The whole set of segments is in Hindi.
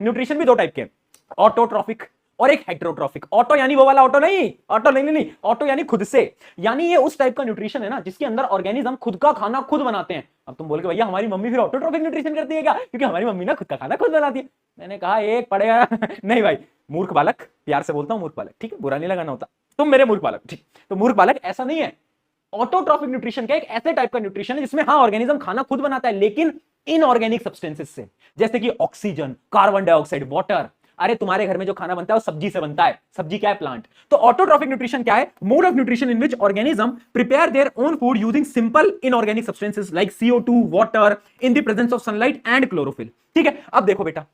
न्यूट्रिशन भी दो टाइप के, ऑटोट्रॉफिक और एक हेटेरोट्रॉफिक। ऑटो यानी वो वाला ऑटो नहीं, ऑटो नहीं, ऑटो यानी खुद से, यानी ये उस टाइप का न्यूट्रिशन है ना जिसके अंदर ऑर्गेनिज्म खुद का खाना खुद बनाते हैं। अब तुम बोल के भैया हमारी मम्मी फिर ऑटोट्रॉफिक न्यूट्रिशन करती है क्या? क्योंकि हमारी मम्मी ना खुद का खाना खुद बनाती है। मैंने कहा एक पड़ेगा नहीं भाई, मूर्ख बालक, प्यार से बोलता हूं मूर्ख बालक, ठीक है, बुरा नहीं लगाना होता, तुम मेरे मूर्ख बालक, ठीक। तो मूर्ख बालक ऐसा नहीं है। ऑटोट्रॉफिक न्यूट्रिशन क्या, एक ऐसे टाइप का न्यूट्रिशन है जिसमें हाँ ऑर्गेनिज्म खाना खुद बनाता है लेकिन इनऑर्गेनिक सब्सटेंसेस से, जैसे कि ऑक्सीजन, कार्बन डाइऑक्साइड, वाटर। अरे तुम्हारे घर में जो खाना बनता है वो सब्जी से बनता है, सब्जी क्या है? प्लांट। तो ऑटोट्रॉफिक न्यूट्रिशन क्या है? Mode of nutrition in which organism prepare their own food using simple inorganic substances like CO2, water in the presence of sunlight and chlorophyll. ठीक है, अब देखो बेटा,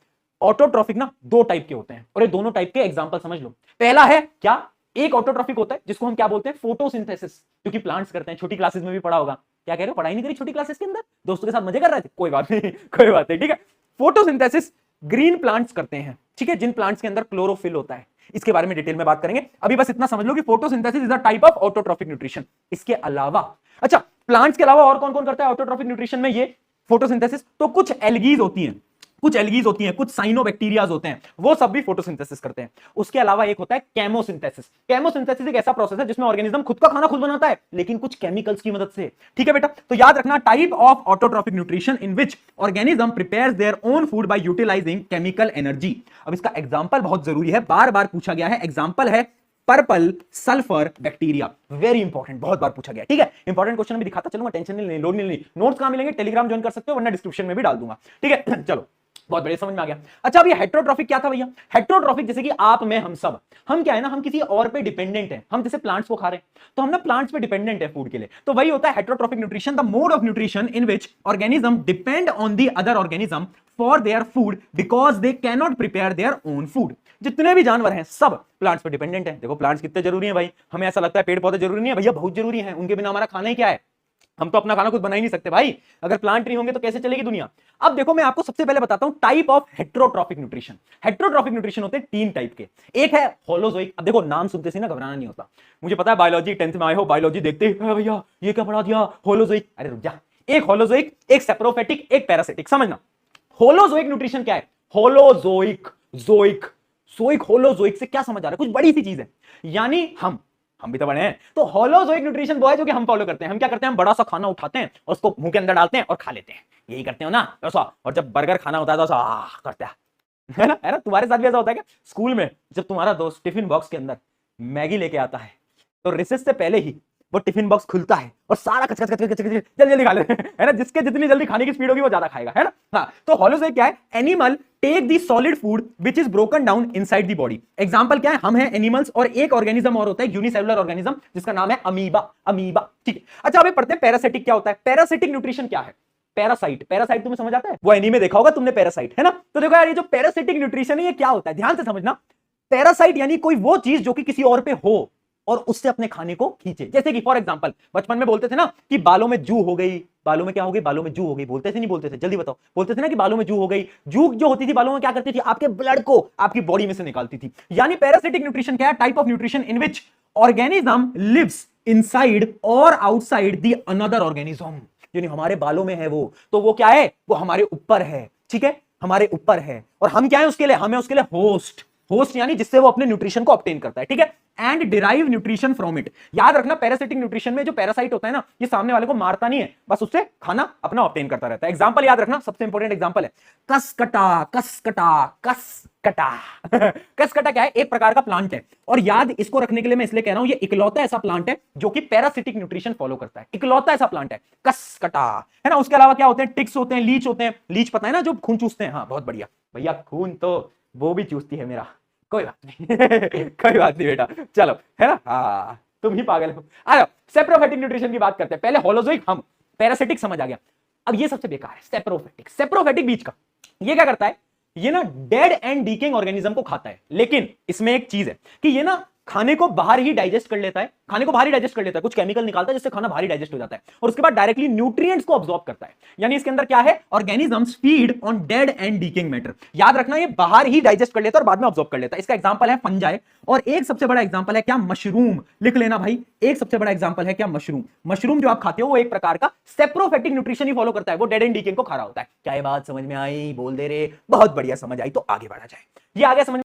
ऑटोट्रॉफिक ना दो टाइप के होते हैं और ये दोनों टाइप के एग्जांपल समझ लो। पहला है क्या, एक ऑटोट्रॉफिक होता है जिसको हम क्या बोलते हैं? फोटोसिंथेसिस, क्योंकि प्लांट्स करते हैं। छोटी क्लासेस में भी पढ़ा होगा। क्या कह रहे हो, पढ़ाई नहीं करी छोटी क्लासेस के अंदर? दोस्तों के साथ मजे कर रहे थे? कोई बात नहीं कोई बात नहीं, ठीक है। फोटोसिंथेसिस ग्रीन प्लांट्स करते हैं, ठीक है, जिन प्लांट्स के अंदर क्लोरोफिल होता है। इसके बारे में डिटेल में बात करेंगे, अभी बस इतना समझ लो कि photosynthesis is a type of autotrophic nutrition. इसके अलावा अच्छा, प्लांट्स के अलावा और कौन कौन करता है ऑटोट्रॉफिक न्यूट्रिशन में ये फोटोसिंथेसिस? तो कुछ एल्गीज होती हैं, कुछ साइनोबैक्टीरियाज होते हैं, वो सब भी फोटोसिंथेसिस करते हैं। उसके अलावा एक होता है केमोसिंथेसिस। केमोसिंथेसिस एक ऐसा प्रोसेस है जिसमें ऑर्गेनिज्म खुद का खाना खुद बनाता है लेकिन कुछ केमिकल्स की मदद से। ठीक है बेटा, तो याद रखना, type of autotrophic nutrition in which organism prepares their own food by utilizing chemical energy. अब इसका एग्जांपल बहुत जरूरी है, बार बार पूछा गया है। एग्जांपल है purple sulphur bacteria, very important, बहुत बार पूछा गया। ठीक है, इंपॉर्टेंट क्वेश्चन भी दिखाता चलूंगा, टेंशन नहीं, लोड नहीं। नोट्स कहां मिलेंगे? टेलीग्राम ज्वाइन कर सकते हो, वरना डिस्क्रिप्शन में भी डाल दूंगा। ठीक है चलो, बहुत बढ़िया, समझ में आ गया। अच्छा, अब ये हेटेरोट्रॉफिक क्या था भैया? हेटेरोट्रॉफिक जैसे कि आप, मैं, हम सब, हम क्या है ना, हम किसी और पे डिपेंडेंट है। हम जैसे प्लांट्स को खा रहे हैं तो हम ना प्लांट्स पे डिपेंडेंट है फूड के लिए, तो वही होता है heterotrophic nutrition, the mode of nutrition in which organism depend on the other organism for their food because they can not prepare their own food. जितने भी जानवर हैं सब प्लांट्स पे डिपेंडेंट है। देखो प्लांट्स कितने जरूरी है भाई, हमें ऐसा लगता है पेड़ पौधे जरूरी नहीं है, भैया बहुत जरूरी है, उनके बिना हमारा खाना ही क्या है? हम तो अपना खाना खुद बना ही नहीं सकते भाई। अगर प्लांट नहीं होंगे तो कैसे चलेगी दुनिया? अब देखो, मैं आपको सबसे पहले बताता हूं type of heterotrophic nutrition. Heterotrophic nutrition होते हैं तीन टाइप के। एक है होलोजोइक। अब देखो, नाम सुनते से ना घबराना नहीं होता। मुझे पता है बायोलॉजी 10th में आए हो, बायोलॉजी देखते ही भैया ये क्या पढ़ा दिया, होलोजोइक। अरे रुक जा, एक होलोजोइक, एक सेप्रोफेटिक, एक पैरासिटिक। समझना, होलोजोइक न्यूट्रिशन क्या है? होलोजोइक, जोइक, सोइक, होलोजोइक से क्या समझ आ रहा है? कुछ बड़ी सी चीज है, यानी हम भी तो बड़े हैं। तो होलोजोइक न्यूट्रिशन वो है जो कि हम फॉलो करते हैं। हम क्या करते हैं? हम बड़ा सा खाना उठाते हैं और उसको मुंह के अंदर डालते हैं और खा लेते हैं। यही करते हो ना ऐसा? और जब बर्गर खाना होता है तो ऐसा करते हैं, है ना? है ना? तुम्हारे साथ भी ऐसा होता है क्या? स्कूल में जब तुम्हारा दोस्त टिफिन बॉक्स के अंदर मैगी लेके आता है तो रिसेस से पहले ही वो टिफिन बॉक्स खुलता है और सारा कच कच कच कच जल्दी जल्दी खा लेते हैं, है ना? जिसके जितनी जल्दी खाने की स्पीड होगी वो ज्यादा खाएगा, है ना? हाँ, तो होलोजोइक क्या है? Animal take the solid food which is broken down inside the body. Example क्या है? हम है एनिमल्स, और एक ऑर्गेनिज्म और होता है यूनिसेलुलर ऑर्गेनिज्म जिसका नाम है अमीबा। अमीबा, ठीक है। अच्छा, अभी पढ़ते हैं पैरासिटिक क्या होता है। पैरासिटिक न्यूट्रिशन क्या है? पैरासाइट, पैरासाइट तुम्हें समझ आता है? वो एनीमे देखा होगा तुमने, पैरासाइट, है ना? तो देखो यार, ये जो पैरासिटिक न्यूट्रिशन है ये क्या होता है, ध्यान से समझना। पैरासाइट यानी कोई वो चीज जो कि किसी और पे हो और उससे अपने खाने को खींचे। जैसे कि फॉर एग्जांपल बचपन में बोलते थे ना कि बालों में जू हो गई, बालों में क्या हो गई, बालों में जू हो गई। बोलते थे नहीं बोलते थे? जल्दी बताओ। बोलते थे ना कि बालों में जू हो गई। जू जो होती थी बालों में क्या करती थी? आपके ब्लड को आपकी बॉडी में से निकालती थी। यानी पैरासिटिक न्यूट्रिशन क्या है? Type of nutrition in which organism lives inside और आउटसाइड द अनदर ऑर्गेनिज्म। यानी हमारे बालों में है वो, तो वो क्या है? वो हमारे ऊपर है, ठीक है, हमारे ऊपर है। और हम क्या है उसके लिए? हमें उसके लिए होस्ट, होस्ट यानी जिससे वो अपने न्यूट्रिशन को ऑब्टेन करता है, ठीक है, and derive nutrition from it. याद रखना, पैरासिटिक न्यूट्रिशन में जो पैरासाइट होता है ना, ये सामने वाले को मारता नहीं है, बस उससे खाना अपना ऑब्टेन करता रहता है। एग्जांपल याद रखना, सबसे इंपॉर्टेंट एग्जांपल है कसकटा। कसकटा, कसकटा कसकटा क्या है? एक प्रकार का प्लांट है। और याद इसको रखने के लिए मैं इसलिए कह रहा हूं, ये इकलौता ऐसा प्लांट है जो कि पैरासिटिक न्यूट्रिशन फॉलो करता है। इकलौता ऐसा प्लांट है कसकटा, है ना? उसके अलावा क्या होते हैं? टिक्स होते हैं, लीच होते हैं। लीच पता है ना, जो खून चूसते हैं। हाँ, बहुत बढ़िया भैया, खून तो वो भी चूसती है मेरा, कोई बात नहीं कोई बात नहीं बेटा, चलो, है ना? हाँ, तुम ही पागल हो। आ जाओ, सेप्रोफेटिक न्यूट्रिशन की बात करते हैं। पहले होलोजोइक, हम, पैरासिटिक समझ आ गया। अब ये सबसे बेकार है, सेप्रोफेटिक। सेप्रोफेटिक बीच का, ये क्या करता है? ये ना डेड एंड डीकेइंग ऑर्गेनिज्म को खाता है, लेकिन इसमें एक चीज है कि ये ना खाने को बाहर ही डाइजेस्ट कर लेता है, खाने को बाहर ही डाइजेस्ट कर लेता है, कुछ केमिकल निकालता है जिससे खाना बाहर ही डाइजेस्ट हो जाता है और उसके बाद डायरेक्टली न्यूट्रिएंट्स को अब्सॉर्ब करता है। यानी इसके अंदर क्या है, organisms feed on dead and decaying matter. याद रखना, ये बाहर ही डाइजेस्ट कर लेता है और बाद में अब्सॉर्ब कर लेता है। इसका एग्जांपल है फंजाई, और एक सबसे बड़ा एग्जांपल है क्या, मशरूम। लिख लेना भाई, एक सबसे बड़ा एग्जांपल है क्या, मशरूम। मशरूम जो आप खाते हो वो एक प्रकार का सेप्रोफेटिक न्यूट्रिशन ही फॉलो करता है, वो डेड एंड डीकेइंग को खा रहा होता है। क्या ये बात समझ में आई? बोल दे रे, बहुत बढ़िया समझ आई, तो आगे बढ़ा जाए। ये आ गया समझ